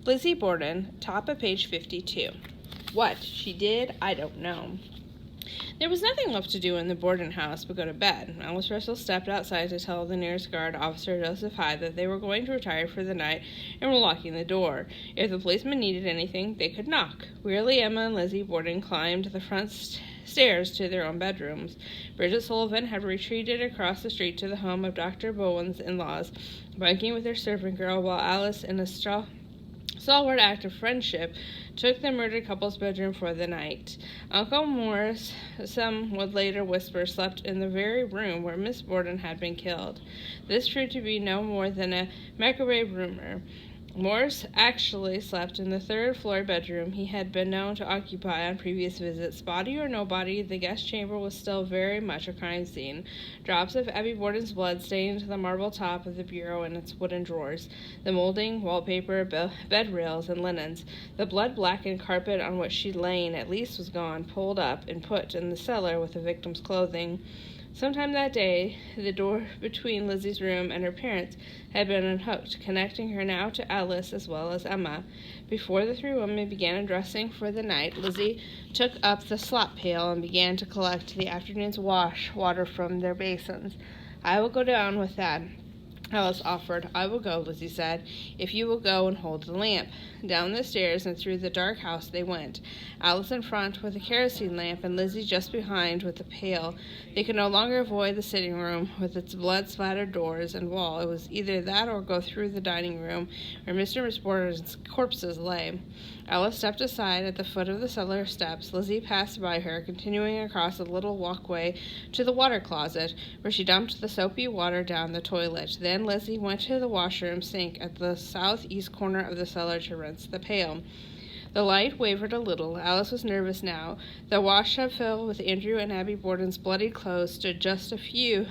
Lizzie Borden, top of page 52. What she did, I don't know. There was nothing left to do in the Borden house but go to bed. Alice Russell stepped outside to tell the nearest guard, Officer Joseph Hyde, that they were going to retire for the night and were locking the door. If the policeman needed anything, they could knock. Wearily, Emma and Lizzie Borden climbed the front stairs to their own bedrooms. Bridget Sullivan had retreated across the street to the home of Dr. Bowen's in-laws, bunking with their servant girl, while Alice, in a stalwart act of friendship, took the murdered couple's bedroom for the night. Uncle Morris, some would later whisper, slept in the very room where Miss Borden had been killed. This proved to be no more than a microwave rumor. Morris actually slept in the third-floor bedroom he had been known to occupy on previous visits. Body or no body, the guest chamber was still very much a crime scene. Drops of Abby Borden's blood stained the marble top of the bureau and its wooden drawers, the molding, wallpaper, bed rails, and linens. The blood-blackened carpet on which she'd lain at least was gone, pulled up, and put in the cellar with the victim's clothing. Sometime that day, the door between Lizzie's room and her parents' had been unhooked, connecting her now to Alice as well as Emma. Before the three women began undressing for the night, Lizzie took up the slop pail and began to collect the afternoon's wash water from their basins. "I will go down with that," Alice offered. "I will go," Lizzie said, "if you will go and hold the lamp." Down the stairs and through the dark house they went, Alice in front with a kerosene lamp and Lizzie just behind with the pail. They could no longer avoid the sitting room with its blood-splattered doors and wall. It was either that or go through the dining room where Mr. and Miss Borden's corpses lay. Alice stepped aside at the foot of the cellar steps. Lizzie passed by her, continuing across a little walkway to the water closet, where she dumped the soapy water down the toilet. Then Lizzie went to the washroom sink at the southeast corner of the cellar to rinse the pail. The light wavered a little. Alice was nervous now. The washtub filled with Andrew and Abby Borden's bloody clothes stood just a few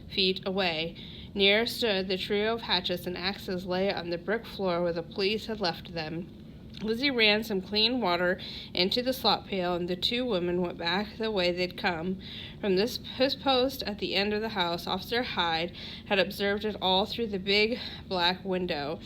feet away. Near stood the trio of hatchets and axes lay on the brick floor where the police had left them. Lizzie ran some clean water into the slop pail, and the two women went back the way they'd come. From his post at the end of the house, Officer Hyde had observed it all through the big black window,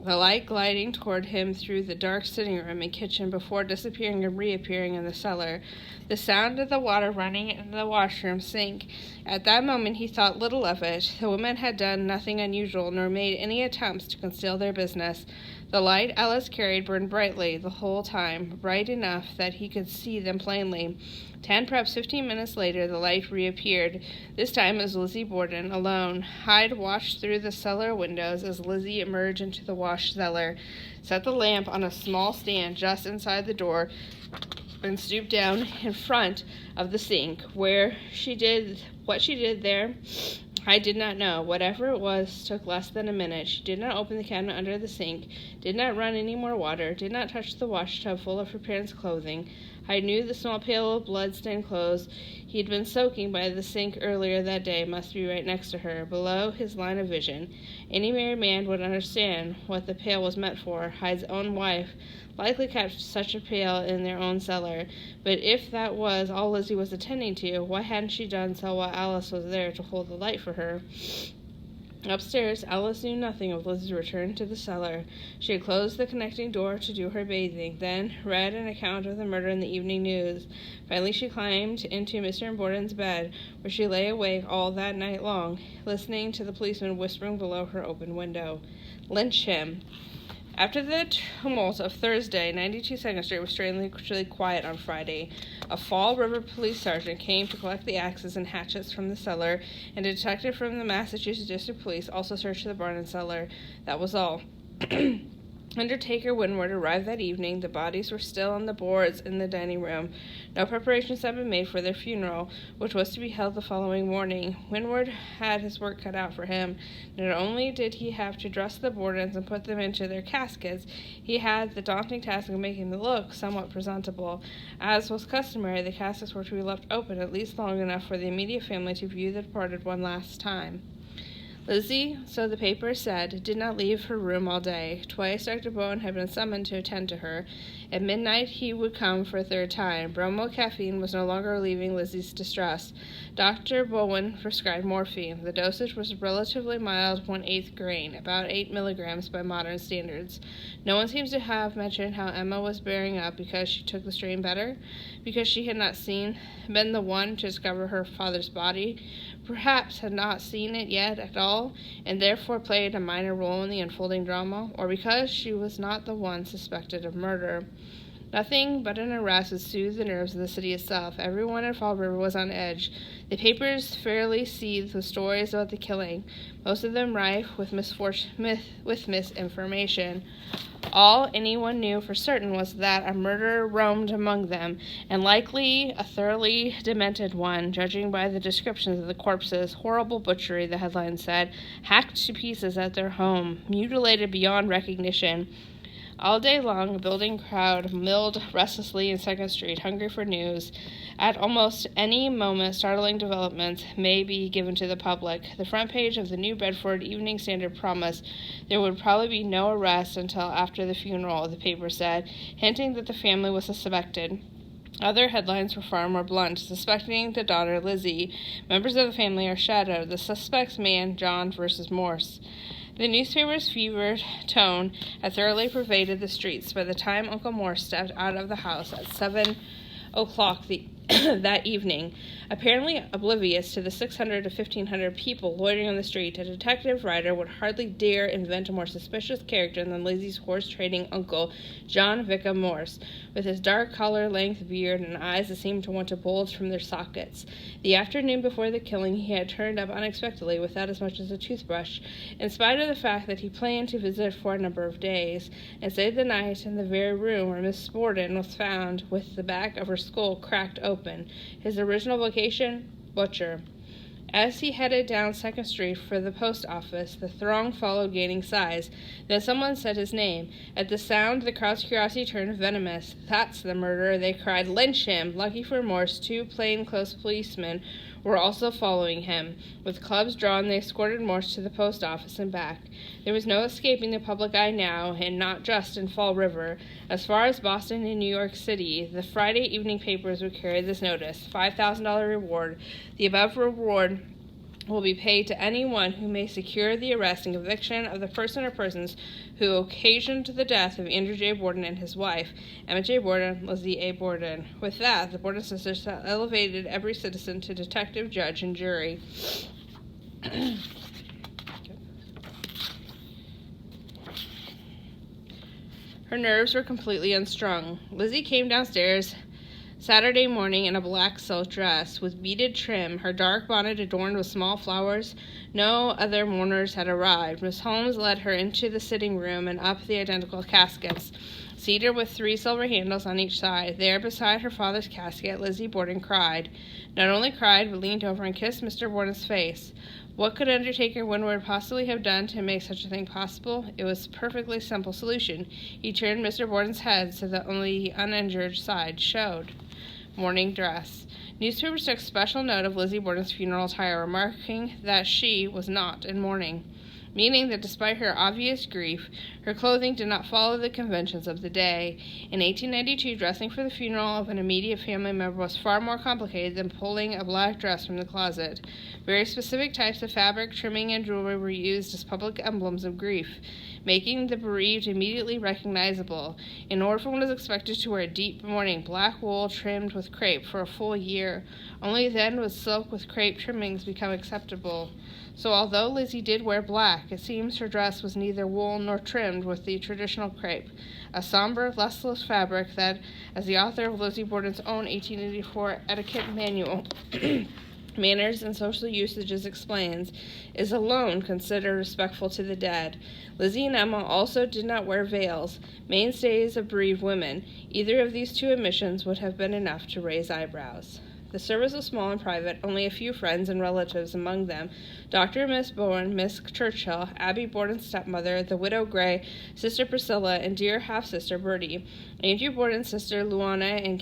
the light gliding toward him through the dark sitting room and kitchen before disappearing and reappearing in the cellar. The sound of the water running in the washroom sink. At that moment he thought little of it. The women had done nothing unusual, nor made any attempts to conceal their business. The light Alice carried burned brightly the whole time, bright enough that he could see them plainly. 10, perhaps 15 minutes later, the light reappeared. This time it was Lizzie Borden, alone. Hyde watched through the cellar windows as Lizzie emerged into the wash cellar, set the lamp on a small stand just inside the door, and stooped down in front of the sink. What she did there, I did not know. Whatever it was took less than a minute. She did not open the cabinet under the sink, did not run any more water, did not touch the washtub full of her parents' clothing. I knew the small pail of blood-stained clothes he had been soaking by the sink earlier that day must be right next to her, below his line of vision. Any married man would understand what the pail was meant for. Hyde's own wife likely kept such a pail in their own cellar. But if that was all Lizzie was attending to, why hadn't she done so while Alice was there to hold the light for her? Upstairs, Alice knew nothing of Lizzie's return to the cellar. She had closed the connecting door to do her bathing, then read an account of the murder in the evening news. Finally, she climbed into Mr. Borden's bed, where she lay awake all that night long, listening to the policeman whispering below her open window. Lynch him. After the tumult of Thursday, 92 2nd Street was strangely quiet on Friday. A Fall River police sergeant came to collect the axes and hatchets from the cellar, and a detective from the Massachusetts District Police also searched the barn and cellar. That was all. Undertaker Winward arrived that evening. The bodies were still on the boards in the dining room. No preparations had been made for their funeral, which was to be held the following morning. Winward had his work cut out for him. Not only did he have to dress the Bordens and put them into their caskets, he had the daunting task of making them look somewhat presentable. As was customary, the caskets were to be left open at least long enough for the immediate family to view the departed one last time. Lizzie, so the paper said, did not leave her room all day. Twice Dr. Bowen had been summoned to attend to her. At midnight he would come for a third time. Bromocaffeine was no longer relieving Lizzie's distress. Dr. Bowen prescribed morphine. The dosage was relatively mild, 1/8 grain, about 8 milligrams by modern standards. No one seems to have mentioned how Emma was bearing up because she took the strain better, because she had not been the one to discover her father's body, perhaps had not seen it yet at all, and therefore played a minor role in the unfolding drama, or because she was not the one suspected of murder. Nothing but an arrest would soothe the nerves of the city itself. Everyone in Fall River was on edge. The papers fairly seethed with stories about the killing, most of them rife with misinformation. All anyone knew for certain was that a murderer roamed among them, and likely a thoroughly demented one, judging by the descriptions of the corpses. Horrible butchery, the headline said, hacked to pieces at their home, mutilated beyond recognition. All day long, a building crowd milled restlessly in 2nd Street, hungry for news. At almost any moment, startling developments may be given to the public. The front page of the New Bedford Evening Standard promised there would probably be no arrest until after the funeral, the paper said, hinting that the family was suspected. Other headlines were far more blunt. Suspecting the daughter, Lizzie. Members of the family are shadowed. The suspect's man, John versus Morse. The newspaper's fevered tone had thoroughly pervaded the streets by the time Uncle Morse stepped out of the house at 7 o'clock that evening. Apparently oblivious to the 600 to 1,500 people loitering on the street, a detective writer would hardly dare invent a more suspicious character than Lizzie's horse-trading uncle, John Vickham Morse, with his dark collar-length beard and eyes that seemed to want to bulge from their sockets. The afternoon before the killing he had turned up unexpectedly without as much as a toothbrush, in spite of the fact that he planned to visit for a number of days, and stayed the night in the very room where Miss Borden was found with the back of her skull cracked open. His original vocation, butcher. As he headed down 2nd Street for the post office, the throng followed, gaining size. Then someone said his name. At the sound, the crowd's curiosity turned venomous. "That's the murderer," they cried. "Lynch him!" Lucky for Morse, 2 plainclothes policemen were also following him. With clubs drawn, they escorted Morse to the post office and back. There was no escaping the public eye now, and not just in Fall River. As far as Boston and New York City, the Friday evening papers would carry this notice: $5,000 reward. The above reward will be paid to anyone who may secure the arrest and conviction of the person or persons who occasioned the death of Andrew J. Borden and his wife, Emma J. Borden, Lizzie A. Borden. With that, the Borden sisters elevated every citizen to detective, judge, and jury. Her nerves were completely unstrung. Lizzie came downstairs Saturday morning in a black silk dress with beaded trim, her dark bonnet adorned with small flowers. No other mourners had arrived. Miss Holmes led her into the sitting room and up the identical caskets, cedar with 3 silver handles on each side. There, beside her father's casket, Lizzie Borden cried. Not only cried, but leaned over and kissed Mr. Borden's face. What could Undertaker Winward possibly have done to make such a thing possible? It was a perfectly simple solution. He turned Mr. Borden's head so that only the uninjured side showed. Morning dress. Newspapers took special note of Lizzie Borden's funeral attire, remarking that she was not in mourning, meaning that despite her obvious grief, her clothing did not follow the conventions of the day. In 1892, dressing for the funeral of an immediate family member was far more complicated than pulling a black dress from the closet. Very specific types of fabric, trimming, and jewelry were used as public emblems of grief, making the bereaved immediately recognizable. An orphan was expected to wear deep mourning black wool trimmed with crepe for a full year. Only then would silk with crepe trimmings become acceptable. So although Lizzie did wear black, it seems her dress was neither wool nor trimmed with the traditional crepe, a somber, lustreless fabric that, as the author of Lizzie Borden's own 1884 etiquette manual, Manners and Social Usages explains, is alone considered respectful to the dead. Lizzie and Emma also did not wear veils, mainstays of bereaved women. Either of these 2 omissions would have been enough to raise eyebrows. The service was small and private, only a few friends and relatives among them: Dr. and Miss Bowen, Miss Churchill, Abby Borden's stepmother, the widow Gray, Sister Priscilla, and dear half-sister Bertie, Andrew Borden's sister Luana, and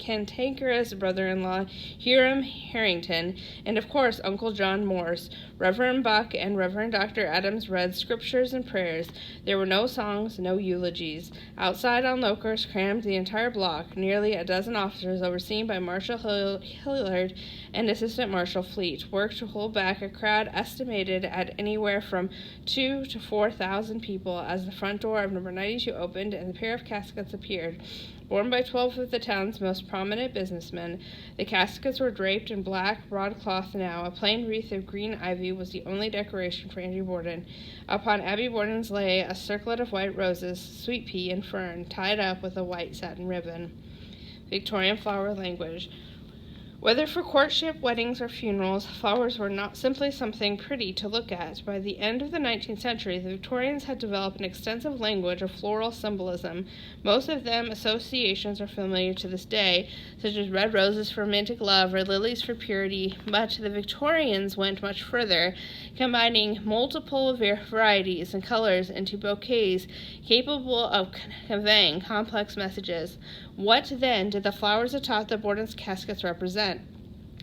cantankerous brother-in-law, Hiram Harrington, and of course Uncle John Morse. Reverend Buck and Reverend Dr. Adams read scriptures and prayers. There were no songs, no eulogies. Outside on Locust crammed the entire block. Nearly a dozen officers, overseen by Marshal Hilliard and Assistant Marshal Fleet, worked to hold back a crowd estimated at anywhere from 2,000 to 4,000 people as the front door of number 92 opened and the pair of caskets appeared. Borne by 12 of the town's most prominent businessmen, the caskets were draped in black broadcloth now. A plain wreath of green ivy was the only decoration for Andrew Borden. Upon Abby Borden's lay a circlet of white roses, sweet pea, and fern, tied up with a white satin ribbon. Victorian flower language. Whether for courtship, weddings, or funerals, flowers were not simply something pretty to look at. By the end of the 19th century, the Victorians had developed an extensive language of floral symbolism. Most of them associations are familiar to this day, such as red roses for romantic love or lilies for purity, but the Victorians went much further, combining multiple varieties and colors into bouquets capable of conveying complex messages. What, then, did the flowers atop the Borden's caskets represent?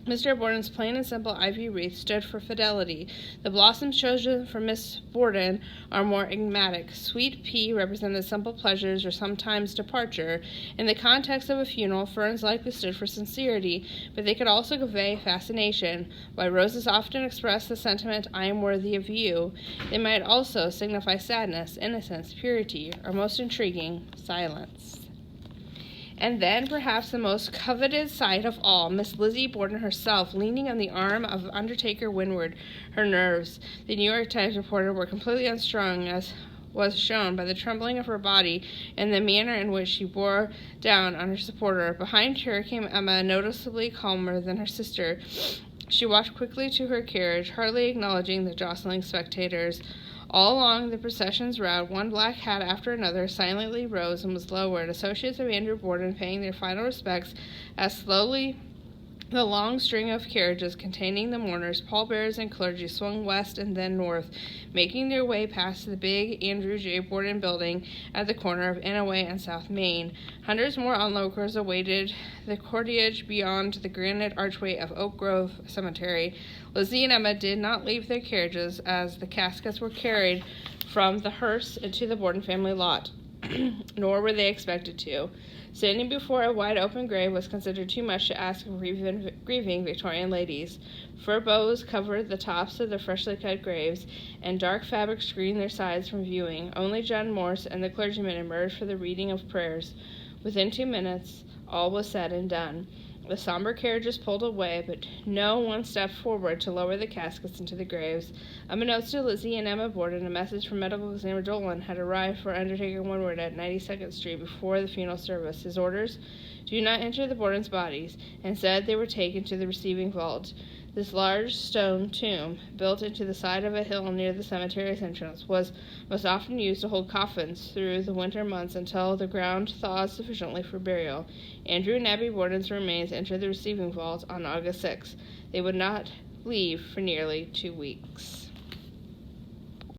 Mr. Borden's plain and simple ivy wreath stood for fidelity. The blossoms chosen for Miss Borden are more enigmatic. Sweet pea represented simple pleasures or sometimes departure. In the context of a funeral, ferns likely stood for sincerity, but they could also convey fascination. While roses often express the sentiment, "I am worthy of you," they might also signify sadness, innocence, purity, or most intriguing, silence. And then, perhaps the most coveted sight of all, Miss Lizzie Borden herself, leaning on the arm of Undertaker Windward. Her nerves, the New York Times reported, were completely unstrung, as was shown by the trembling of her body and the manner in which she bore down on her supporter. Behind her came Emma, noticeably calmer than her sister. She walked quickly to her carriage, hardly acknowledging the jostling spectators. All along the procession's route, one black hat after another silently rose and was lowered, associates of Andrew Borden paying their final respects as slowly the long string of carriages containing the mourners, pallbearers, and clergy swung west and then north, making their way past the big Andrew J. Borden building at the corner of Annaway and South Main. Hundreds more onlookers awaited the cortege beyond the granite archway of Oak Grove Cemetery. Lizzie and Emma did not leave their carriages as the caskets were carried from the hearse into the Borden family lot, nor were they expected to. Standing before a wide-open grave was considered too much to ask of grieving Victorian ladies. Fur bows covered the tops of the freshly cut graves, and dark fabric screened their sides from viewing. Only John Morse and the clergyman emerged for the reading of prayers. Within 2 minutes, all was said and done. The somber carriages pulled away, but no one stepped forward to lower the caskets into the graves. Unbeknownst to Lizzie and Emma Borden, a message from Medical Examiner Dolan had arrived for Undertaker Windward at 92nd Street before the funeral service. His orders: "Do not enter the Borden's bodies," and said they were taken to the receiving vault. This large stone tomb, built into the side of a hill near the cemetery's entrance, was most often used to hold coffins through the winter months until the ground thawed sufficiently for burial. Andrew and Abby Borden's remains entered the receiving vault on August 6th. They would not leave for nearly 2 weeks.